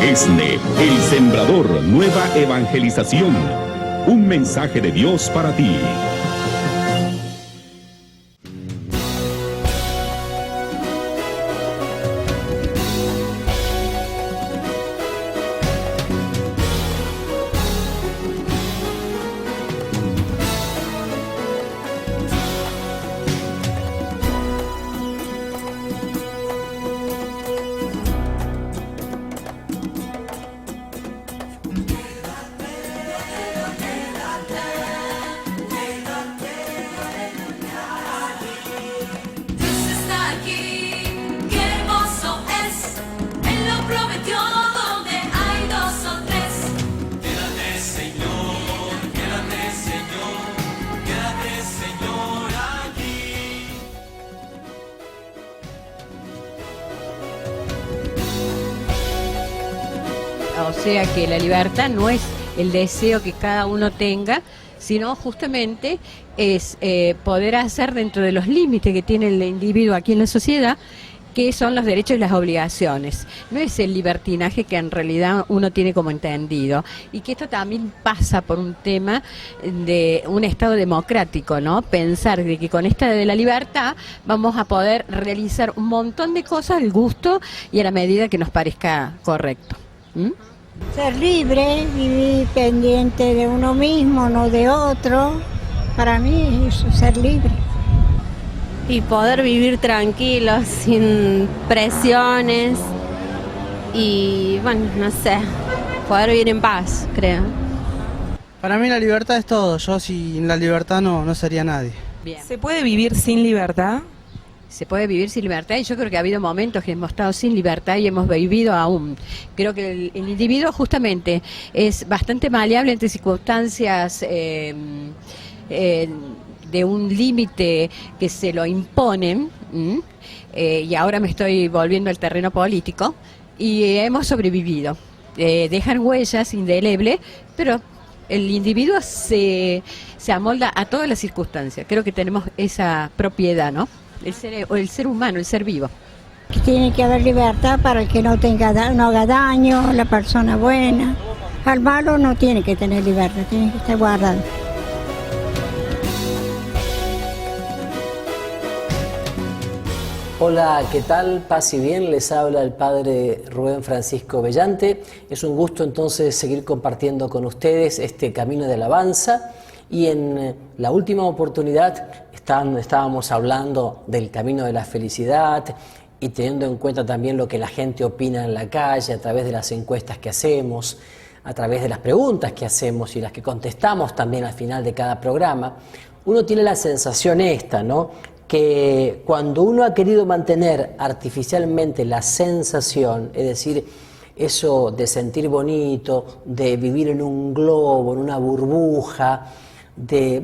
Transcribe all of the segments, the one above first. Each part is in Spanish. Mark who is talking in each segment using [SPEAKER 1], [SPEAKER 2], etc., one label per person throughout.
[SPEAKER 1] ESNE, El Sembrador, Nueva Evangelización. Un mensaje de Dios para ti.
[SPEAKER 2] O sea que la libertad no es el deseo que cada uno tenga, sino justamente es poder hacer dentro de los límites que tiene el individuo aquí en la sociedad, que son los derechos y las obligaciones. No es el libertinaje que en realidad uno tiene como entendido. Y que esto también pasa por un tema de un Estado democrático, ¿no? Pensar de que con esta de la libertad vamos a poder realizar un montón de cosas al gusto y a la medida que nos parezca correcto. ¿Mm?
[SPEAKER 3] Ser libre, vivir pendiente de uno mismo, no de otro. Para mí es eso, ser libre.
[SPEAKER 4] Y poder vivir tranquilos, sin presiones y, bueno, no sé, poder vivir en paz, creo.
[SPEAKER 5] Para mí la libertad es todo, yo sin la libertad no sería nadie.
[SPEAKER 2] Bien.
[SPEAKER 6] ¿Se puede vivir sin libertad?
[SPEAKER 2] Se puede vivir sin libertad y yo creo que ha habido momentos que hemos estado sin libertad y hemos vivido aún. Creo que el individuo justamente es bastante maleable entre circunstancias de un límite que se lo imponen, y ahora me estoy volviendo al terreno político, y hemos sobrevivido. Dejan huellas indelebles, pero el individuo se amolda a todas las circunstancias. Creo que tenemos esa propiedad, ¿no? El ser humano, el ser vivo.
[SPEAKER 3] Tiene que haber libertad para el que no haga daño, la persona buena. Al malo no tiene que tener libertad, tiene que estar guardado.
[SPEAKER 7] Hola, ¿qué tal? Paz y bien, les habla el Padre Rubén Francisco Bellante. Es un gusto entonces seguir compartiendo con ustedes este camino de alabanza. Y en la última oportunidad estábamos hablando del camino de la felicidad y teniendo en cuenta también lo que la gente opina en la calle a través de las encuestas que hacemos, a través de las preguntas que hacemos y las que contestamos también al final de cada programa. Uno tiene la sensación esta, ¿no?, que cuando uno ha querido mantener artificialmente la sensación, es decir, eso de sentir bonito, de vivir en un globo, en una burbuja, de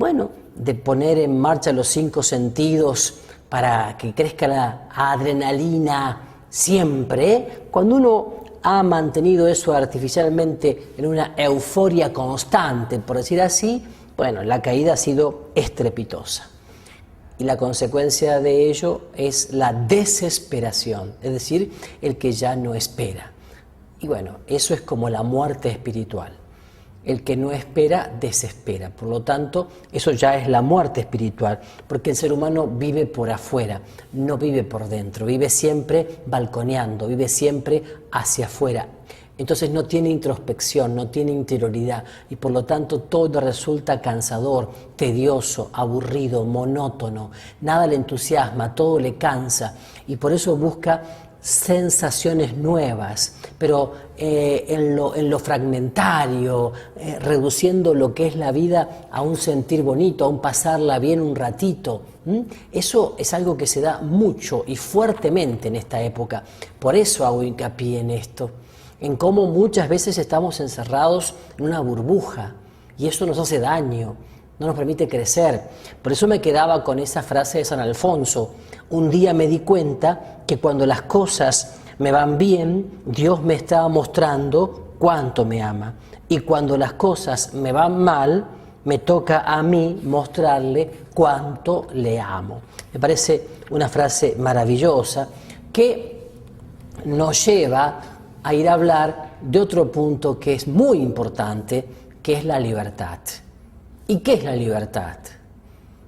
[SPEAKER 7] poner en marcha los 5 sentidos para que crezca la adrenalina siempre, cuando uno ha mantenido eso artificialmente en una euforia constante, por decir así, bueno, la caída ha sido estrepitosa. Y la consecuencia de ello es la desesperación, es decir, el que ya no espera. Y bueno, eso es como la muerte espiritual. El que no espera, desespera. Por lo tanto, eso ya es la muerte espiritual, porque el ser humano vive por afuera, no vive por dentro, vive siempre balconeando, vive siempre hacia afuera. Entonces no tiene introspección, no tiene interioridad y por lo tanto todo resulta cansador, tedioso, aburrido, monótono, nada le entusiasma, todo le cansa y por eso busca sensaciones nuevas, pero en lo fragmentario, reduciendo lo que es la vida a un sentir bonito, a un pasarla bien un ratito. Eso es algo que se da mucho y fuertemente en esta época, por eso hago hincapié en esto. En cómo muchas veces estamos encerrados en una burbuja y eso nos hace daño, no nos permite crecer. Por eso me quedaba con esa frase de San Alfonso. Un día me di cuenta que cuando las cosas me van bien, Dios me está mostrando cuánto me ama. Y cuando las cosas me van mal, me toca a mí mostrarle cuánto le amo. Me parece una frase maravillosa que nos lleva a ir a hablar de otro punto que es muy importante, que es la libertad. ¿Y qué es la libertad?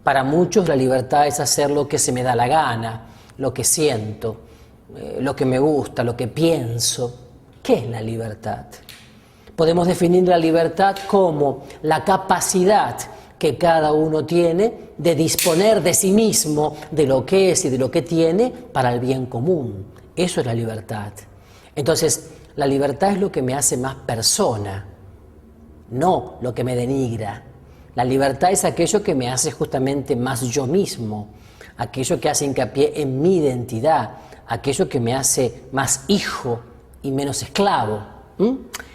[SPEAKER 7] Para muchos la libertad es hacer lo que se me da la gana, lo que siento, lo que me gusta, lo que pienso. ¿Qué es la libertad? Podemos definir la libertad como la capacidad que cada uno tiene de disponer de sí mismo, de lo que es y de lo que tiene para el bien común. Eso es la libertad. Entonces, la libertad es lo que me hace más persona, no lo que me denigra. La libertad es aquello que me hace justamente más yo mismo, aquello que hace hincapié en mi identidad, aquello que me hace más hijo y menos esclavo.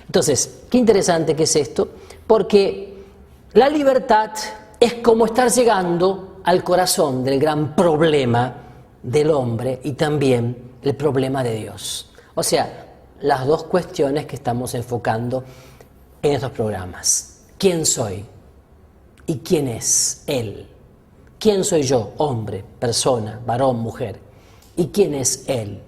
[SPEAKER 7] Entonces, qué interesante que es esto, porque la libertad es como estar llegando al corazón del gran problema del hombre y también el problema de Dios. O sea, las dos cuestiones que estamos enfocando en estos programas. ¿Quién soy? ¿Y quién es Él? ¿Quién soy yo? Hombre, persona, varón, mujer. ¿Y quién es Él?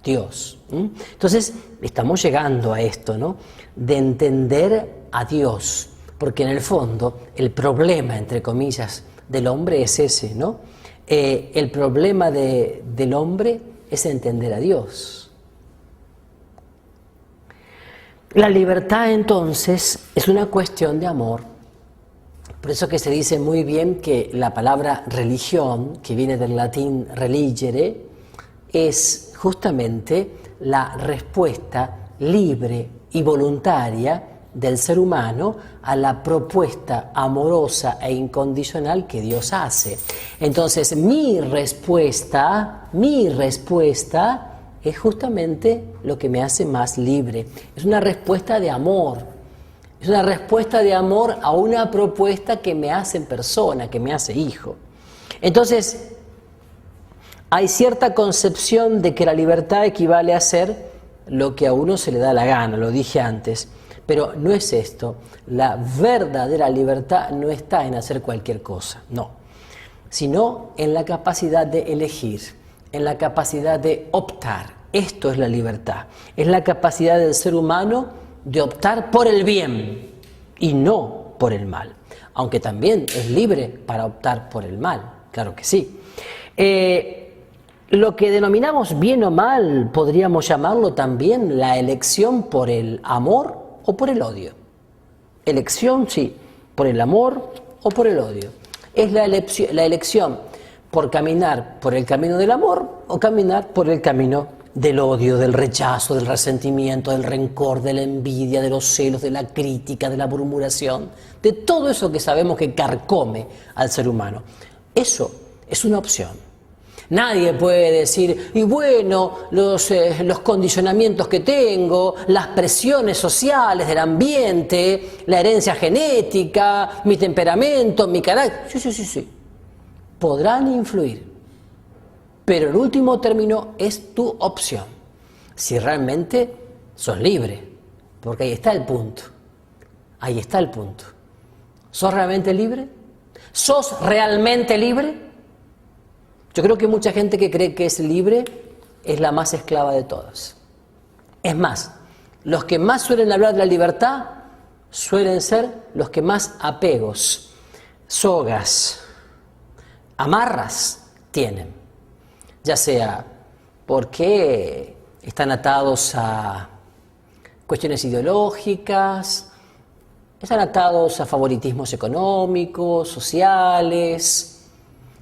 [SPEAKER 7] Dios. Entonces, estamos llegando a esto, ¿no? De entender a Dios, porque en el fondo el problema, entre comillas, del hombre es ese, ¿no? El problema del hombre es entender a Dios. La libertad, entonces, es una cuestión de amor. Por eso que se dice muy bien que la palabra religión, que viene del latín religere, es justamente la respuesta libre y voluntaria del ser humano a la propuesta amorosa e incondicional que Dios hace. Entonces, mi respuesta es justamente lo que me hace más libre. Es una respuesta de amor. Es una respuesta de amor a una propuesta que me hace persona, que me hace hijo. Entonces, hay cierta concepción de que la libertad equivale a hacer lo que a uno se le da la gana, lo dije antes, pero no es esto. La verdadera libertad no está en hacer cualquier cosa, no, sino en la capacidad de elegir, en la capacidad de optar. Esto es la libertad, es la capacidad del ser humano de optar por el bien y no por el mal, aunque también es libre para optar por el mal, claro que sí. Lo que denominamos bien o mal podríamos llamarlo también la elección por el amor o por el odio. Elección, sí, por el amor o por el odio. Es la elección por caminar por el camino del amor o caminar por el camino del odio, del rechazo, del resentimiento, del rencor, de la envidia, de los celos, de la crítica, de la murmuración, de todo eso que sabemos que carcome al ser humano. Eso es una opción. Nadie puede decir, y bueno, los condicionamientos que tengo, las presiones sociales del ambiente, la herencia genética, mi temperamento, mi carácter, sí, podrán influir. Pero el último término es tu opción, si realmente sos libre, porque ahí está el punto, ¿Sos realmente libre? ¿Sos realmente libre? Yo creo que mucha gente que cree que es libre es la más esclava de todas. Es más, los que más suelen hablar de la libertad suelen ser los que más apegos, sogas, amarras tienen. Ya sea porque están atados a cuestiones ideológicas, están atados a favoritismos económicos, sociales,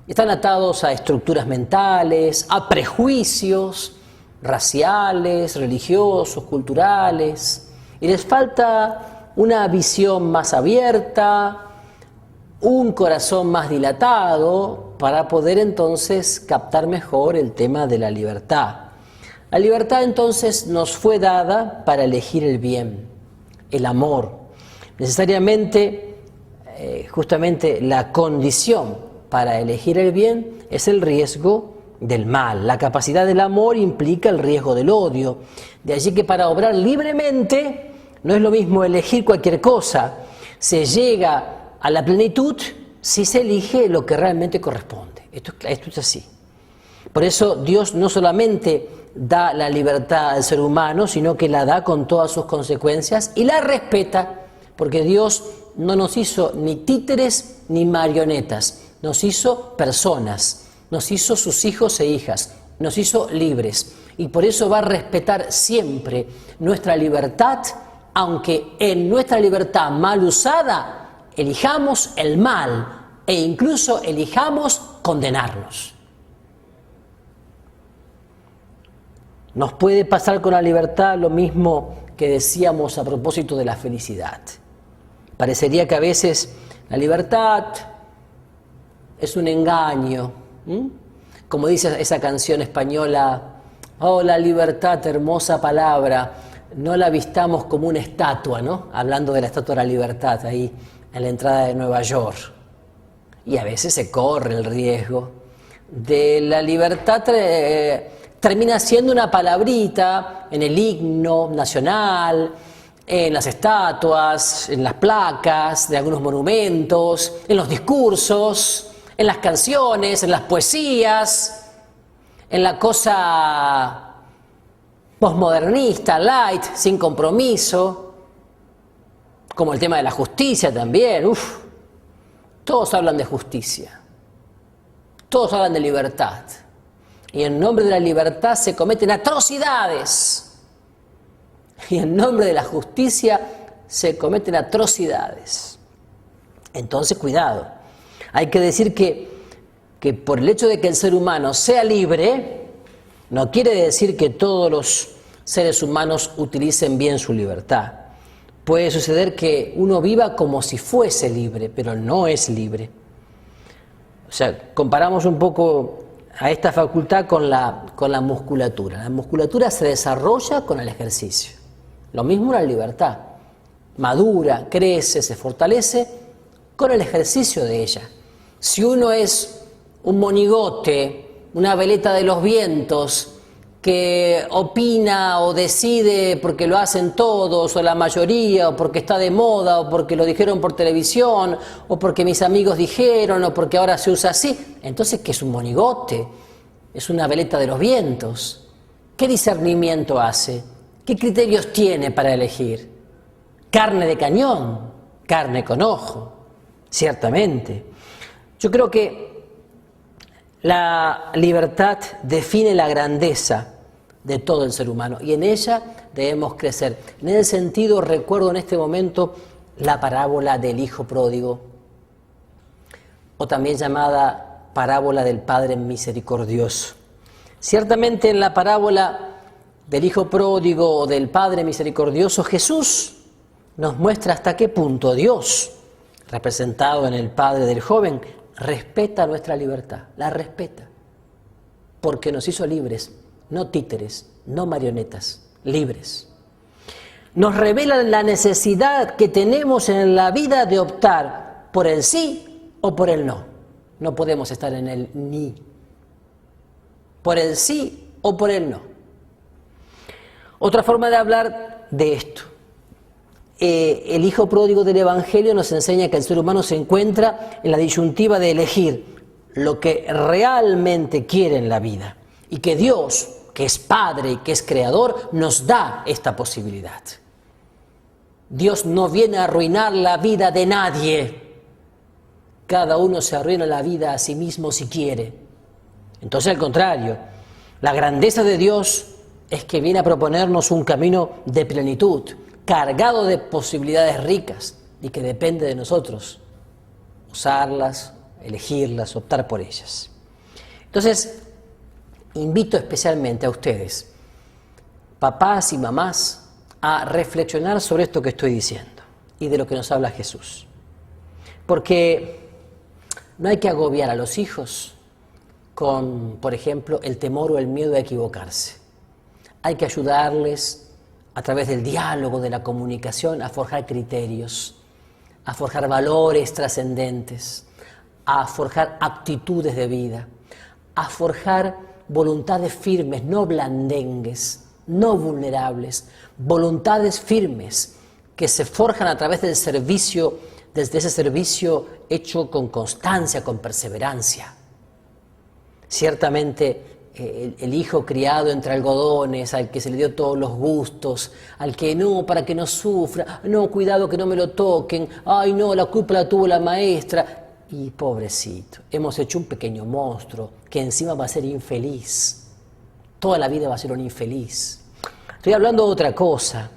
[SPEAKER 7] están atados a estructuras mentales, a prejuicios raciales, religiosos, culturales, y les falta una visión más abierta, un corazón más dilatado para poder entonces captar mejor el tema de la libertad. La libertad entonces nos fue dada para elegir el bien, el amor. Necesariamente, justamente la condición para elegir el bien es el riesgo del mal. La capacidad del amor implica el riesgo del odio. De allí que para obrar libremente no es lo mismo elegir cualquier cosa. Se llega a la plenitud si se elige lo que realmente corresponde. Esto es así. Por eso Dios no solamente da la libertad al ser humano, sino que la da con todas sus consecuencias y la respeta, porque Dios no nos hizo ni títeres ni marionetas, nos hizo personas, nos hizo sus hijos e hijas, nos hizo libres, y por eso va a respetar siempre nuestra libertad, aunque en nuestra libertad mal usada elijamos el mal e incluso elijamos condenarnos. Nos puede pasar con la libertad lo mismo que decíamos a propósito de la felicidad. Parecería que a veces la libertad es un engaño. Como dice esa canción española, oh, la libertad, hermosa palabra, no la vistamos como una estatua, ¿no? Hablando de la Estatua de la Libertad ahí en la entrada de Nueva York. Y a veces se corre el riesgo de la libertad. Termina siendo una palabrita en el himno nacional, en las estatuas, en las placas de algunos monumentos, en los discursos, en las canciones, en las poesías, en la cosa posmodernista, light, sin compromiso, como el tema de la justicia también. Todos hablan de justicia, todos hablan de libertad. Y en nombre de la libertad se cometen atrocidades. Y en nombre de la justicia se cometen atrocidades. Entonces, cuidado. Hay que decir que por el hecho de que el ser humano sea libre, no quiere decir que todos los seres humanos utilicen bien su libertad. Puede suceder que uno viva como si fuese libre, pero no es libre. O sea, comparamos un poco a esta facultad con la musculatura. La musculatura se desarrolla con el ejercicio. Lo mismo la libertad. Madura, crece, se fortalece con el ejercicio de ella. Si uno es un monigote, una veleta de los vientos, que opina o decide porque lo hacen todos o la mayoría, o porque está de moda, o porque lo dijeron por televisión, o porque mis amigos dijeron, o porque ahora se usa así, entonces ¿qué es un monigote? Es una veleta de los vientos. ¿Qué discernimiento hace? ¿Qué criterios tiene para elegir? Carne de cañón, carne con ojo, ciertamente. Yo creo que la libertad define la grandeza de todo el ser humano y en ella debemos crecer. En ese sentido, recuerdo en este momento la parábola del hijo pródigo, o también llamada parábola del Padre misericordioso. Ciertamente en la parábola del hijo pródigo o del Padre misericordioso, Jesús nos muestra hasta qué punto Dios, representado en el Padre del joven, respeta nuestra libertad, la respeta, porque nos hizo libres, no títeres, no marionetas, libres. Nos revela la necesidad que tenemos en la vida de optar por el sí o por el no. No podemos estar en el ni, por el sí o por el no. Otra forma de hablar de esto. El hijo pródigo del Evangelio nos enseña que el ser humano se encuentra en la disyuntiva de elegir lo que realmente quiere en la vida y que Dios, que es Padre y que es Creador, nos da esta posibilidad. Dios no viene a arruinar la vida de nadie. Cada uno se arruina la vida a sí mismo si quiere. Entonces, al contrario, la grandeza de Dios es que viene a proponernos un camino de plenitud, cargado de posibilidades ricas y que depende de nosotros usarlas, elegirlas, optar por ellas. Entonces, invito especialmente a ustedes, papás y mamás, a reflexionar sobre esto que estoy diciendo y de lo que nos habla Jesús. Porque no hay que agobiar a los hijos con, por ejemplo, el temor o el miedo a equivocarse. Hay que ayudarles a través del diálogo, de la comunicación, a forjar criterios, a forjar valores trascendentes, a forjar actitudes de vida, a forjar voluntades firmes, no blandengues, no vulnerables, voluntades firmes que se forjan a través del servicio, desde ese servicio hecho con constancia, con perseverancia. Ciertamente el hijo criado entre algodones, al que se le dio todos los gustos, al que no, para que no sufra, no, cuidado que no me lo toquen, ay no, la culpa la tuvo la maestra. Y pobrecito, hemos hecho un pequeño monstruo que encima va a ser infeliz. Toda la vida va a ser un infeliz. Estoy hablando de otra cosa.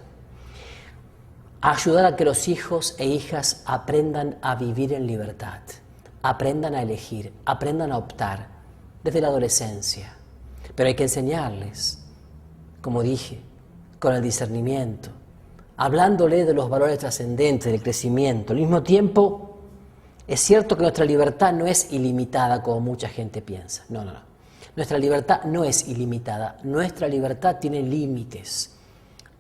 [SPEAKER 7] Ayudar a que los hijos e hijas aprendan a vivir en libertad, aprendan a elegir, aprendan a optar desde la adolescencia. Pero hay que enseñarles, como dije, con el discernimiento, hablándole de los valores trascendentes, del crecimiento. Al mismo tiempo, es cierto que nuestra libertad no es ilimitada como mucha gente piensa. No. Nuestra libertad no es ilimitada. Nuestra libertad tiene límites.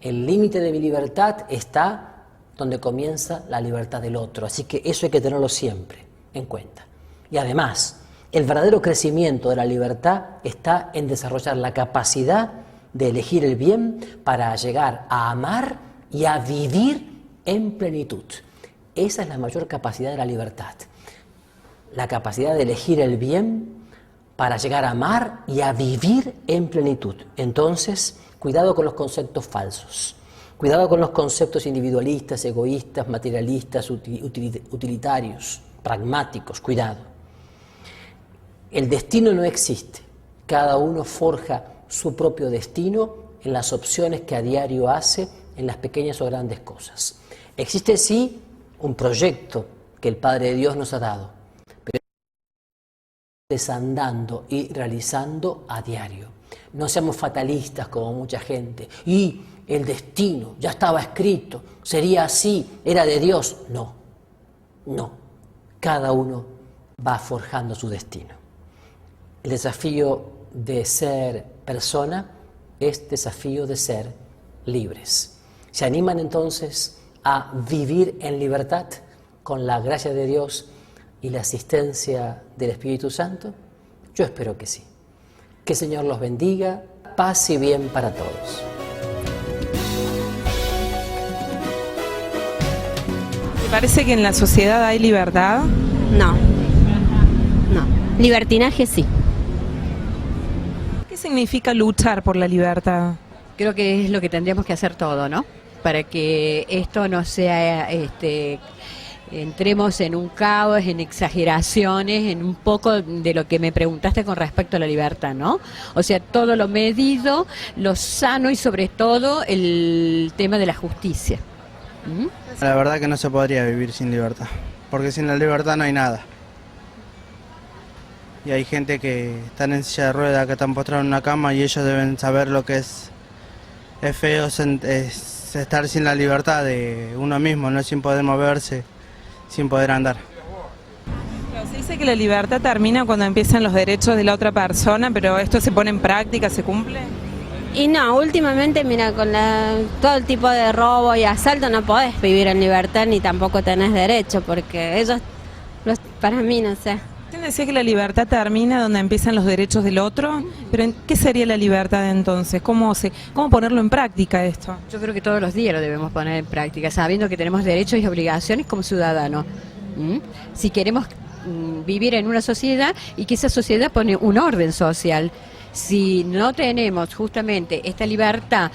[SPEAKER 7] El límite de mi libertad está donde comienza la libertad del otro. Así que eso hay que tenerlo siempre en cuenta. Y además, el verdadero crecimiento de la libertad está en desarrollar la capacidad de elegir el bien para llegar a amar y a vivir en plenitud. Esa es la mayor capacidad de la libertad. La capacidad de elegir el bien para llegar a amar y a vivir en plenitud. Entonces, cuidado con los conceptos falsos. Cuidado con los conceptos individualistas, egoístas, materialistas, utilitarios, pragmáticos. Cuidado. El destino no existe. Cada uno forja su propio destino en las opciones que a diario hace en las pequeñas o grandes cosas. Existe sí un proyecto que el Padre de Dios nos ha dado, pero desandando y realizando a diario. No seamos fatalistas como mucha gente. Y el destino ya estaba escrito, sería así, era de Dios. No. Cada uno va forjando su destino. El desafío de ser persona es desafío de ser libres. ¿Se animan entonces a vivir en libertad con la gracia de Dios y la asistencia del Espíritu Santo? Yo espero que sí. Que el Señor los bendiga, paz y bien para todos.
[SPEAKER 6] ¿Te parece que en la sociedad hay libertad?
[SPEAKER 4] No. Libertinaje sí.
[SPEAKER 6] ¿Qué significa luchar por la libertad?
[SPEAKER 2] Creo que es lo que tendríamos que hacer todo, ¿no? Para que esto no sea, entremos en un caos, en exageraciones, en un poco de lo que me preguntaste con respecto a la libertad, ¿no? O sea, todo lo medido, lo sano y sobre todo el tema de la justicia.
[SPEAKER 5] La verdad que no se podría vivir sin libertad, porque sin la libertad no hay nada. Y hay gente que están en silla de ruedas, que están postrados en una cama y ellos deben saber lo que es feo estar sin la libertad de uno mismo, no sin poder moverse, sin poder andar.
[SPEAKER 6] Pero se dice que la libertad termina cuando empiezan los derechos de la otra persona, pero ¿esto se pone en práctica, se cumple?
[SPEAKER 4] Y no, últimamente, mira, con todo el tipo de robo y asalto no podés vivir en libertad ni tampoco tenés derecho, porque ellos, para mí, no sé.
[SPEAKER 6] Usted decía que la libertad termina donde empiezan los derechos del otro, pero ¿qué sería la libertad entonces? ¿Cómo ponerlo en práctica esto?
[SPEAKER 2] Yo creo que todos los días lo debemos poner en práctica, sabiendo que tenemos derechos y obligaciones como ciudadanos. Si queremos vivir en una sociedad y que esa sociedad pone un orden social. Si no tenemos justamente esta libertad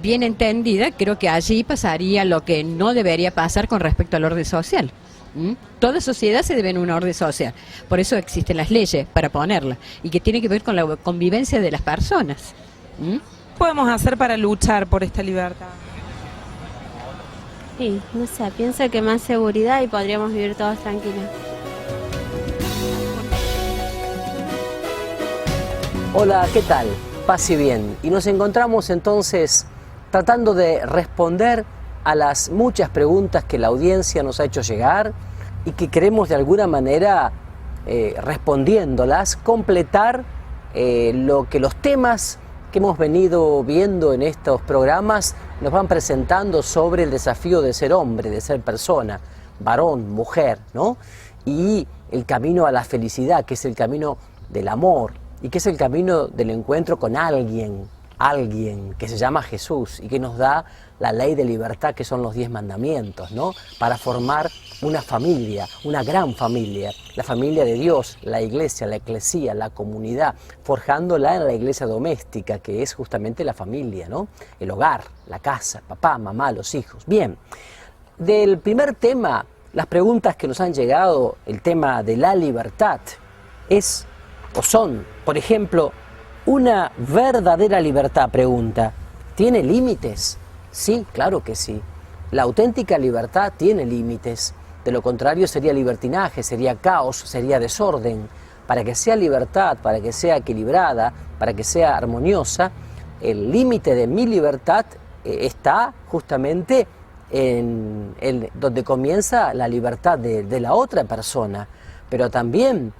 [SPEAKER 2] bien entendida, creo que allí pasaría lo que no debería pasar con respecto al orden social. Toda sociedad se debe en un orden social, por eso existen las leyes para ponerlas y que tiene que ver con la convivencia de las personas.
[SPEAKER 6] ¿Qué podemos hacer para luchar por esta libertad?
[SPEAKER 4] Sí, no sé, pienso que más seguridad y podríamos vivir todos tranquilos.
[SPEAKER 7] Hola, ¿qué tal? Paz y bien. Y nos encontramos entonces tratando de responder a las muchas preguntas que la audiencia nos ha hecho llegar y que queremos de alguna manera, respondiéndolas, completar lo que los temas que hemos venido viendo en estos programas nos van presentando sobre el desafío de ser hombre, de ser persona, varón, mujer, ¿no? Y el camino a la felicidad, que es el camino del amor y que es el camino del encuentro con alguien alguien que se llama Jesús y que nos da la ley de libertad, que son los 10 mandamientos, ¿no? Para formar una familia, una gran familia, la familia de Dios, la iglesia, la eclesía, la comunidad, forjándola en la iglesia doméstica, que es justamente la familia, ¿no? El hogar, la casa, papá, mamá, los hijos. Bien, del primer tema, las preguntas que nos han llegado, el tema de la libertad, es o son, por ejemplo, una verdadera libertad, pregunta, ¿tiene límites? Sí, claro que sí. La auténtica libertad tiene límites. De lo contrario sería libertinaje, sería caos, sería desorden. Para que sea libertad, para que sea equilibrada, para que sea armoniosa, el límite de mi libertad está justamente en donde comienza la libertad de la otra persona. Pero también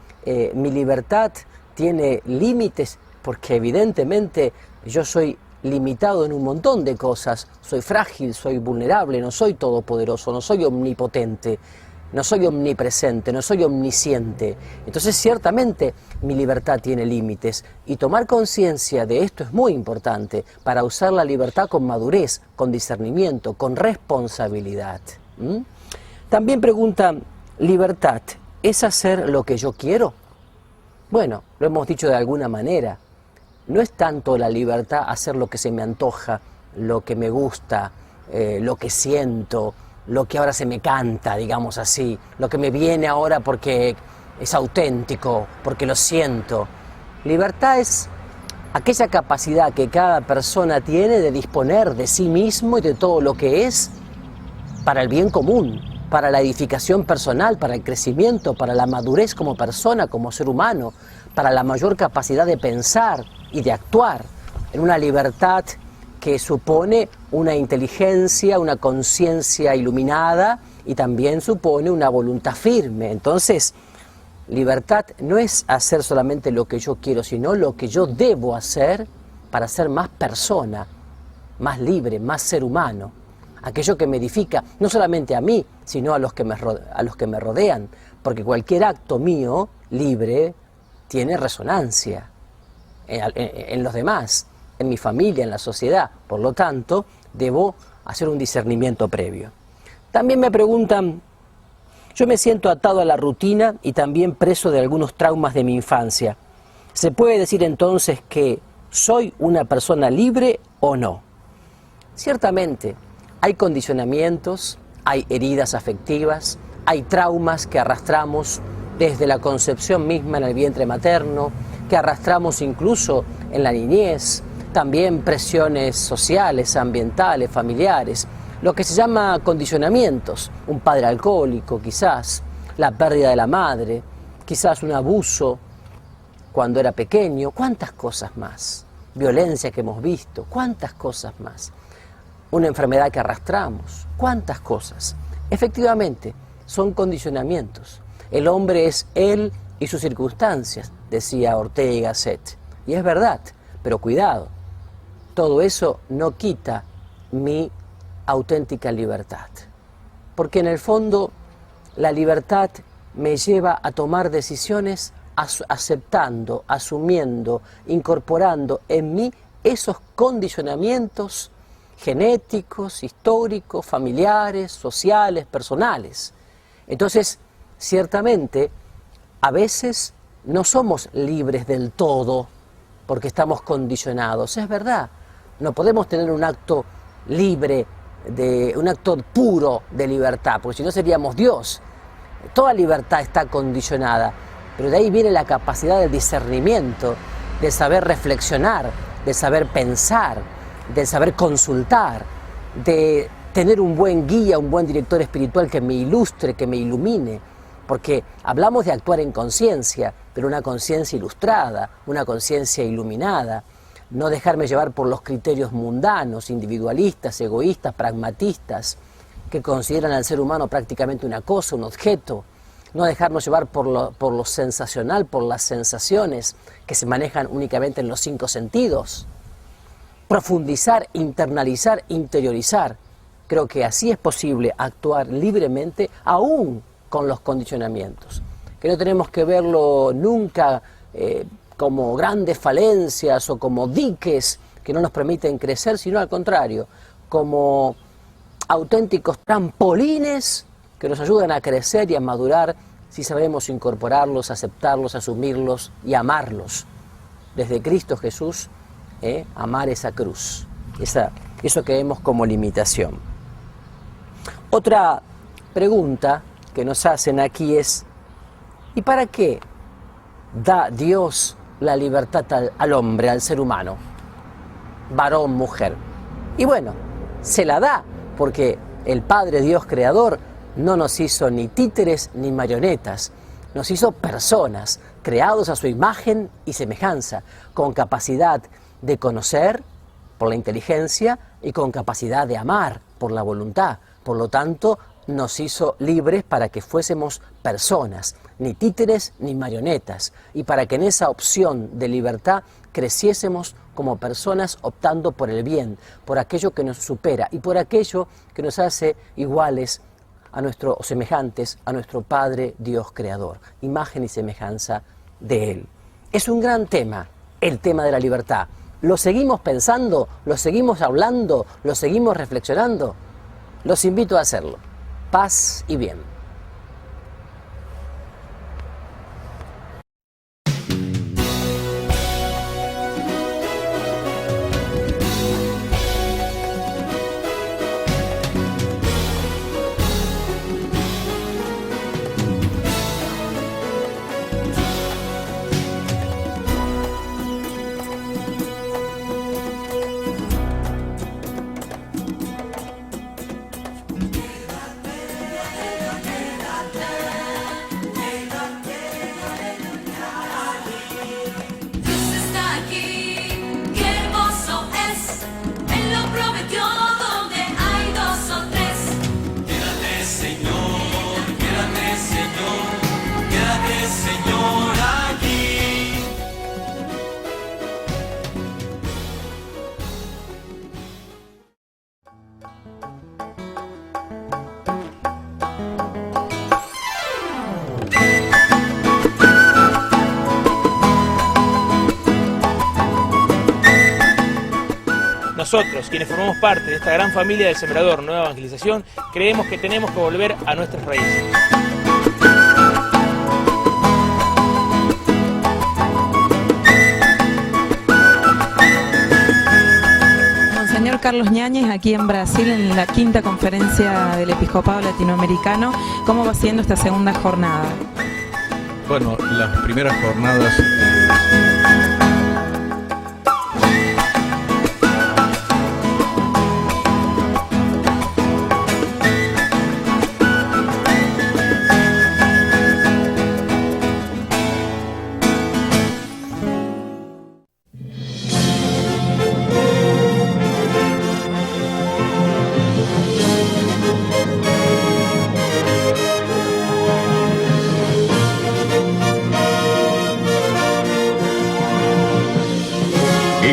[SPEAKER 7] mi libertad tiene límites porque evidentemente yo soy limitado en un montón de cosas, soy frágil, soy vulnerable, no soy todopoderoso, no soy omnipotente, no soy omnipresente, no soy omnisciente. Entonces ciertamente mi libertad tiene límites y tomar conciencia de esto es muy importante para usar la libertad con madurez, con discernimiento, con responsabilidad. También preguntan, ¿libertad es hacer lo que yo quiero? Bueno, lo hemos dicho de alguna manera. No es tanto la libertad hacer lo que se me antoja, lo que me gusta, lo que siento, lo que ahora se me canta, digamos así, lo que me viene ahora porque es auténtico, porque lo siento. Libertad es aquella capacidad que cada persona tiene de disponer de sí mismo y de todo lo que es para el bien común, para la edificación personal, para el crecimiento, para la madurez como persona, como ser humano, para la mayor capacidad de pensar y de actuar en una libertad que supone una inteligencia, una conciencia iluminada y también supone una voluntad firme. Entonces, libertad no es hacer solamente lo que yo quiero, sino lo que yo debo hacer para ser más persona, más libre, más ser humano. Aquello que me edifica, no solamente a mí, sino a los que me rodean, porque cualquier acto mío, libre, tiene resonancia en los demás, en mi familia, en la sociedad. Por lo tanto, debo hacer un discernimiento previo. También me preguntan, yo me siento atado a la rutina y también preso de algunos traumas de mi infancia. ¿Se puede decir entonces que soy una persona libre o no? Ciertamente, hay condicionamientos, hay heridas afectivas, hay traumas que arrastramos desde la concepción misma en el vientre materno, que arrastramos incluso en la niñez, también presiones sociales, ambientales, familiares, lo que se llama condicionamientos, un padre alcohólico quizás, la pérdida de la madre, quizás un abuso cuando era pequeño, cuántas cosas más, violencia que hemos visto, cuántas cosas más, una enfermedad que arrastramos, cuántas cosas. Efectivamente, son condicionamientos. El hombre es él y sus circunstancias, decía Ortega y Gasset. Y es verdad, pero cuidado, todo eso no quita mi auténtica libertad. Porque en el fondo la libertad me lleva a tomar decisiones aceptando, asumiendo, incorporando en mí esos condicionamientos genéticos, históricos, familiares, sociales, personales. Entonces, ciertamente, a veces no somos libres del todo porque estamos condicionados. Es verdad, no podemos tener un acto libre, un acto puro de libertad, porque si no seríamos Dios. Toda libertad está condicionada, pero de ahí viene la capacidad del discernimiento, de saber reflexionar, de saber pensar, de saber consultar, de tener un buen guía, un buen director espiritual que me ilustre, que me ilumine, porque hablamos de actuar en conciencia, pero una conciencia ilustrada, una conciencia iluminada, no dejarme llevar por los criterios mundanos, individualistas, egoístas, pragmatistas, que consideran al ser humano prácticamente una cosa, un objeto, no dejarnos llevar por lo sensacional, por las sensaciones que se manejan únicamente en los 5 sentidos. Profundizar, internalizar, interiorizar. Creo que así es posible actuar libremente aún con los condicionamientos. Que no tenemos que verlo nunca como grandes falencias o como diques que no nos permiten crecer, sino al contrario, como auténticos trampolines que nos ayudan a crecer y a madurar si sabemos incorporarlos, aceptarlos, asumirlos y amarlos. Desde Cristo Jesús, amar esa cruz, eso que vemos como limitación. Otra pregunta que nos hacen aquí es, ¿y para qué da Dios la libertad al hombre, al ser humano? Varón, mujer. Y bueno, se la da porque el Padre Dios Creador no nos hizo ni títeres ni marionetas, nos hizo personas, creados a su imagen y semejanza, con capacidad de conocer por la inteligencia y con capacidad de amar por la voluntad. Por lo tanto, nos hizo libres para que fuésemos personas, ni títeres ni marionetas, y para que en esa opción de libertad creciésemos como personas optando por el bien, por aquello que nos supera y por aquello que nos hace iguales a nuestros semejantes, a nuestro Padre Dios Creador, imagen y semejanza de Él. Es un gran tema, el tema de la libertad. ¿Lo seguimos pensando? ¿Lo seguimos hablando? ¿Lo seguimos reflexionando? Los invito a hacerlo. Paz y bien.
[SPEAKER 8] Nosotros, quienes formamos parte de esta gran familia del Sembrador Nueva Evangelización, creemos que tenemos que volver a nuestras raíces.
[SPEAKER 6] Monseñor Carlos Ñáñez, aquí en Brasil, en la 5ª conferencia del Episcopado Latinoamericano, ¿cómo va siendo esta segunda jornada?
[SPEAKER 9] Bueno, las primeras jornadas...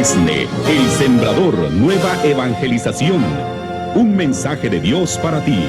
[SPEAKER 1] ESNE, El Sembrador Nueva Evangelización. Un mensaje de Dios para ti.